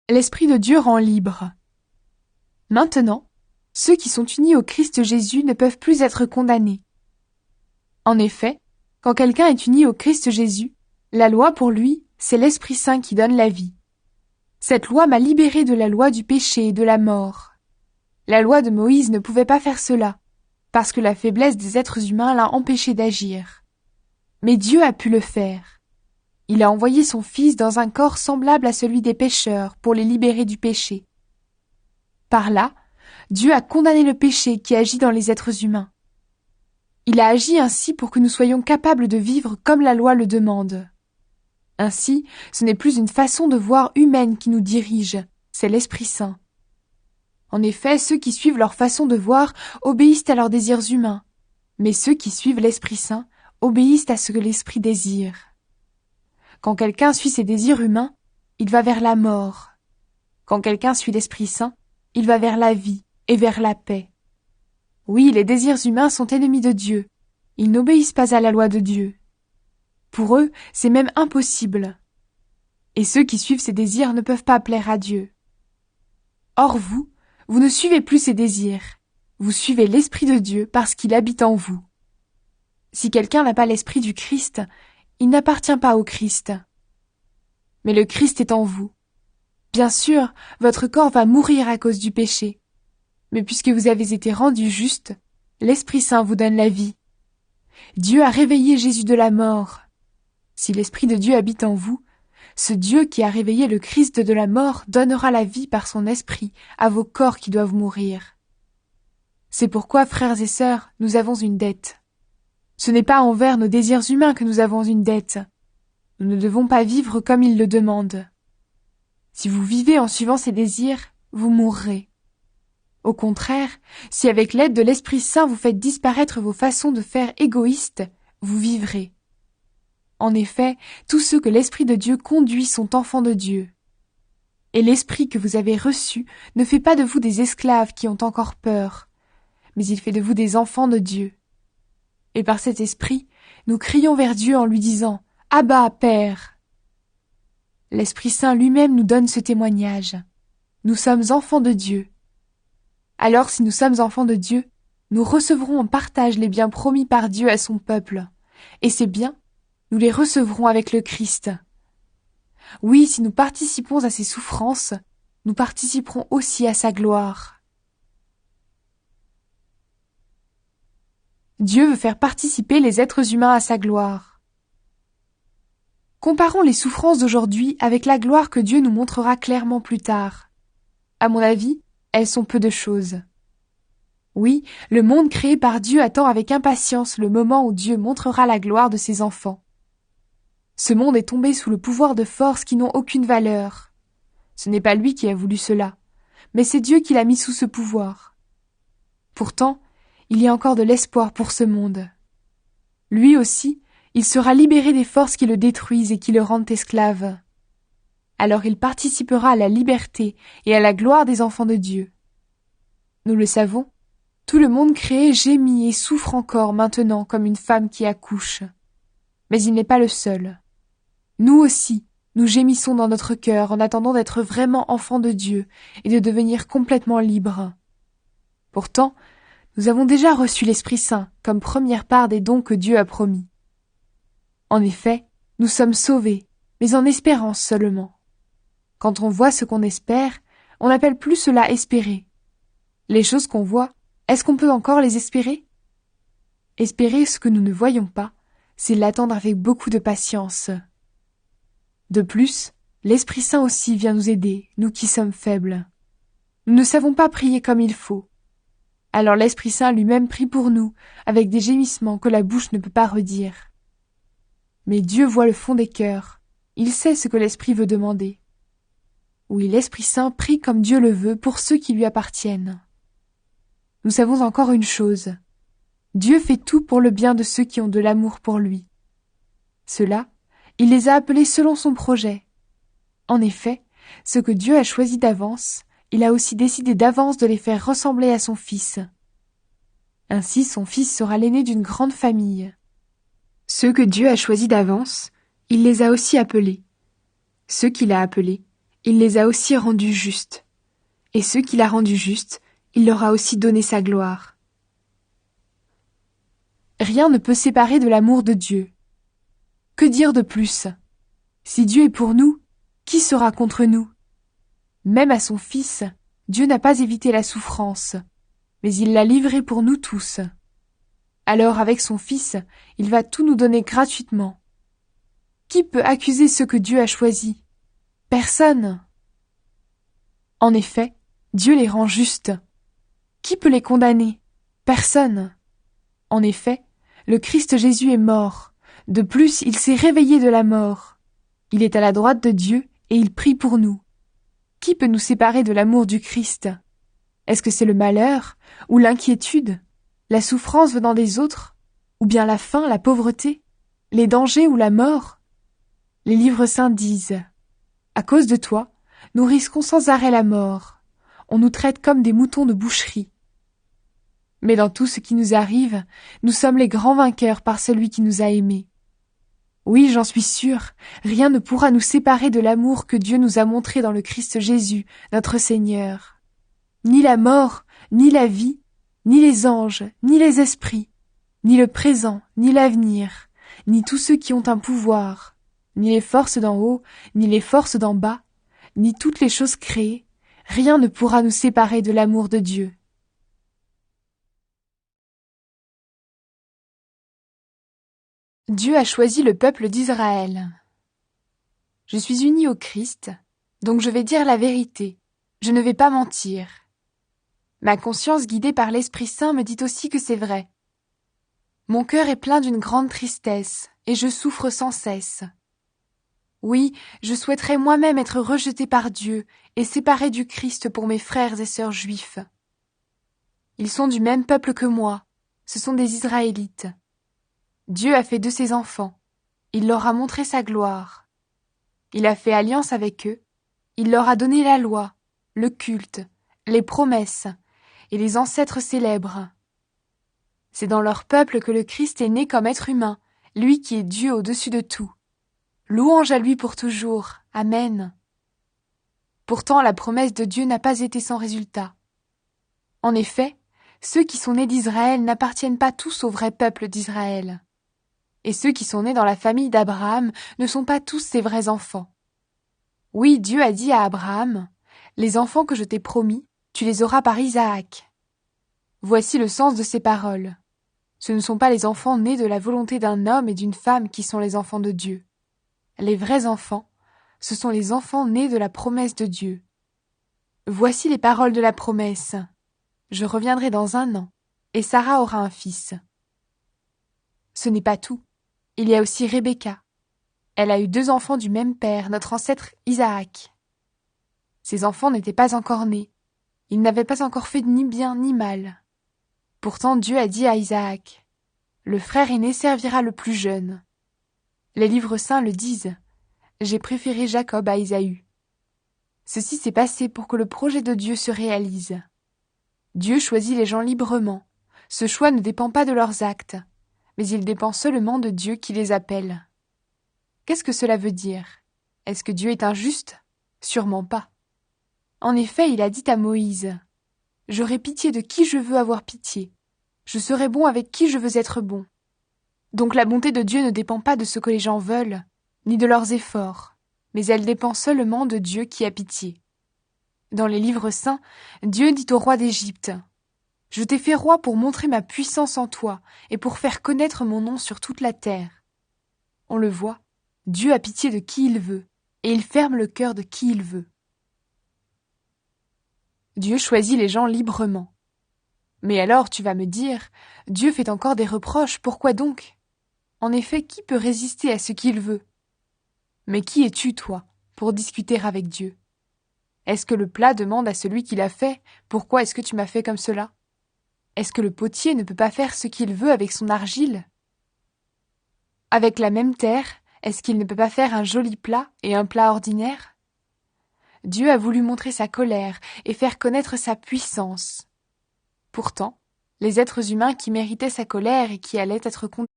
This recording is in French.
L'Esprit de Dieu rend libre. Maintenant, ceux qui sont unis au Christ Jésus ne peuvent plus être condamnés. En effet, quand quelqu'un est uni au Christ Jésus, la loi pour lui, c'est l'Esprit Saint qui donne la vie. Cette loi m'a libéré de la loi du péché et de la mort. La loi de Moïse ne pouvait pas faire cela, parce que la faiblesse des êtres humains l'a empêché d'agir. Mais Dieu a pu le faire. Il a envoyé son Fils dans un corps semblable à celui des pécheurs pour les libérer du péché. Par là, Dieu a condamné le péché qui agit dans les êtres humains. Il a agi ainsi pour que nous soyons capables de vivre comme la loi le demande. Ainsi, ce n'est plus une façon de voir humaine qui nous dirige, c'est l'Esprit Saint. En effet, ceux qui suivent leur façon de voir obéissent à leurs désirs humains, mais ceux qui suivent l'Esprit Saint obéissent à ce que l'Esprit désire. Quand quelqu'un suit ses désirs humains, il va vers la mort. Quand quelqu'un suit l'Esprit Saint, il va vers la vie et vers la paix. Oui, les désirs humains sont ennemis de Dieu. Ils n'obéissent pas à la loi de Dieu. Pour eux, c'est même impossible. Et ceux qui suivent ces désirs ne peuvent pas plaire à Dieu. Or vous ne suivez plus ces désirs. Vous suivez l'Esprit de Dieu parce qu'il habite en vous. Si quelqu'un n'a pas l'Esprit du Christ, il n'appartient pas au Christ. Mais le Christ est en vous. Bien sûr, votre corps va mourir à cause du péché. Mais puisque vous avez été rendu juste, l'Esprit Saint vous donne la vie. Dieu a réveillé Jésus de la mort. Si l'Esprit de Dieu habite en vous, ce Dieu qui a réveillé le Christ de la mort donnera la vie par son Esprit à vos corps qui doivent mourir. C'est pourquoi, frères et sœurs, nous avons une dette. Ce n'est pas envers nos désirs humains que nous avons une dette. Nous ne devons pas vivre comme il le demande. Si vous vivez en suivant ces désirs, vous mourrez. Au contraire, si avec l'aide de l'Esprit Saint vous faites disparaître vos façons de faire égoïstes, vous vivrez. En effet, tous ceux que l'Esprit de Dieu conduit sont enfants de Dieu. Et l'Esprit que vous avez reçu ne fait pas de vous des esclaves qui ont encore peur, mais il fait de vous des enfants de Dieu. Et par cet Esprit, nous crions vers Dieu en lui disant « Abba, Père !» L'Esprit Saint lui-même nous donne ce témoignage. Nous sommes enfants de Dieu. Alors si nous sommes enfants de Dieu, nous recevrons en partage les biens promis par Dieu à son peuple. Et ces biens, nous les recevrons avec le Christ. Oui, si nous participons à ses souffrances, nous participerons aussi à sa gloire. Dieu veut faire participer les êtres humains à sa gloire. Comparons les souffrances d'aujourd'hui avec la gloire que Dieu nous montrera clairement plus tard. À mon avis, elles sont peu de choses. Oui, le monde créé par Dieu attend avec impatience le moment où Dieu montrera la gloire de ses enfants. Ce monde est tombé sous le pouvoir de forces qui n'ont aucune valeur. Ce n'est pas lui qui a voulu cela, mais c'est Dieu qui l'a mis sous ce pouvoir. Pourtant, il y a encore de l'espoir pour ce monde. Lui aussi, il sera libéré des forces qui le détruisent et qui le rendent esclave. Alors il participera à la liberté et à la gloire des enfants de Dieu. Nous le savons, tout le monde créé gémit et souffre encore maintenant comme une femme qui accouche. Mais il n'est pas le seul. Nous aussi, nous gémissons dans notre cœur en attendant d'être vraiment enfants de Dieu et de devenir complètement libres. Pourtant, nous avons déjà reçu l'Esprit Saint comme première part des dons que Dieu a promis. En effet, nous sommes sauvés, mais en espérance seulement. Quand on voit ce qu'on espère, on n'appelle plus cela espérer. Les choses qu'on voit, est-ce qu'on peut encore les espérer? Espérer ce que nous ne voyons pas, c'est l'attendre avec beaucoup de patience. De plus, l'Esprit Saint aussi vient nous aider, nous qui sommes faibles. Nous ne savons pas prier comme il faut. Alors l'Esprit Saint lui-même prie pour nous, avec des gémissements que la bouche ne peut pas redire. Mais Dieu voit le fond des cœurs. Il sait ce que l'Esprit veut demander. Oui, l'Esprit Saint prie comme Dieu le veut pour ceux qui lui appartiennent. Nous savons encore une chose. Dieu fait tout pour le bien de ceux qui ont de l'amour pour lui. Ceux-là, il les a appelés selon son projet. En effet, ce que Dieu a choisi d'avance, il a aussi décidé d'avance de les faire ressembler à son Fils. Ainsi, son Fils sera l'aîné d'une grande famille. Ceux que Dieu a choisis d'avance, il les a aussi appelés. Ceux qu'il a appelés, il les a aussi rendus justes. Et ceux qu'il a rendus justes, il leur a aussi donné sa gloire. Rien ne peut séparer de l'amour de Dieu. Que dire de plus? Si Dieu est pour nous, qui sera contre nous? Même à son Fils, Dieu n'a pas évité la souffrance, mais il l'a livré pour nous tous. Alors avec son Fils, il va tout nous donner gratuitement. Qui peut accuser ceux que Dieu a choisis? Personne. En effet, Dieu les rend justes. Qui peut les condamner? Personne. En effet, le Christ Jésus est mort. De plus, il s'est réveillé de la mort. Il est à la droite de Dieu et il prie pour nous. Qui peut nous séparer de l'amour du Christ? Est-ce que c'est le malheur ou l'inquiétude, la souffrance venant des autres, ou bien la faim, la pauvreté, les dangers ou la mort? Les livres saints disent: à cause de toi, nous risquons sans arrêt la mort. On nous traite comme des moutons de boucherie. Mais dans tout ce qui nous arrive, nous sommes les grands vainqueurs par celui qui nous a aimés. Oui, j'en suis sûre, rien ne pourra nous séparer de l'amour que Dieu nous a montré dans le Christ Jésus, notre Seigneur. Ni la mort, ni la vie, ni les anges, ni les esprits, ni le présent, ni l'avenir, ni tous ceux qui ont un pouvoir, ni les forces d'en haut, ni les forces d'en bas, ni toutes les choses créées, rien ne pourra nous séparer de l'amour de Dieu. Dieu a choisi le peuple d'Israël. Je suis unie au Christ, donc je vais dire la vérité, je ne vais pas mentir. Ma conscience guidée par l'Esprit Saint me dit aussi que c'est vrai. Mon cœur est plein d'une grande tristesse, et je souffre sans cesse. Oui, je souhaiterais moi-même être rejeté par Dieu et séparé du Christ pour mes frères et sœurs juifs. Ils sont du même peuple que moi, ce sont des Israélites. Dieu a fait de ses enfants, il leur a montré sa gloire. Il a fait alliance avec eux, il leur a donné la loi, le culte, les promesses et les ancêtres célèbres. C'est dans leur peuple que le Christ est né comme être humain, lui qui est Dieu au-dessus de tout. Louange à lui pour toujours. Amen. Pourtant, la promesse de Dieu n'a pas été sans résultat. En effet, ceux qui sont nés d'Israël n'appartiennent pas tous au vrai peuple d'Israël. Et ceux qui sont nés dans la famille d'Abraham ne sont pas tous ses vrais enfants. Oui, Dieu a dit à Abraham: « Les enfants que je t'ai promis, tu les auras par Isaac. » Voici le sens de ces paroles. Ce ne sont pas les enfants nés de la volonté d'un homme et d'une femme qui sont les enfants de Dieu. Les vrais enfants, ce sont les enfants nés de la promesse de Dieu. Voici les paroles de la promesse. Je reviendrai dans 1 an, et Sarah aura un fils. Ce n'est pas tout. Il y a aussi Rebecca. Elle a eu 2 enfants du même père, notre ancêtre Isaac. Ces enfants n'étaient pas encore nés. Ils n'avaient pas encore fait ni bien ni mal. Pourtant Dieu a dit à Isaac: « Le frère aîné servira le plus jeune. » Les livres saints le disent. J'ai préféré Jacob à Ésaü. Ceci s'est passé pour que le projet de Dieu se réalise. Dieu choisit les gens librement. Ce choix ne dépend pas de leurs actes, mais il dépend seulement de Dieu qui les appelle. Qu'est-ce que cela veut dire? Est-ce que Dieu est injuste? Sûrement pas. En effet, il a dit à Moïse: « J'aurai pitié de qui je veux avoir pitié. Je serai bon avec qui je veux être bon. » Donc la bonté de Dieu ne dépend pas de ce que les gens veulent, ni de leurs efforts, mais elle dépend seulement de Dieu qui a pitié. Dans les livres saints, Dieu dit au roi d'Égypte: « Je t'ai fait roi pour montrer ma puissance en toi et pour faire connaître mon nom sur toute la terre. » On le voit, Dieu a pitié de qui il veut, et il ferme le cœur de qui il veut. Dieu choisit les gens librement. Mais alors tu vas me dire, Dieu fait encore des reproches, pourquoi donc? En effet, qui peut résister à ce qu'il veut? Mais qui es-tu, toi, pour discuter avec Dieu? Est-ce que le plat demande à celui qui l'a fait: « Pourquoi est-ce que tu m'as fait comme cela ?» Est-ce que le potier ne peut pas faire ce qu'il veut avec son argile? Avec la même terre, est-ce qu'il ne peut pas faire un joli plat et un plat ordinaire? Dieu a voulu montrer sa colère et faire connaître sa puissance. Pourtant, les êtres humains qui méritaient sa colère et qui allaient être condamnés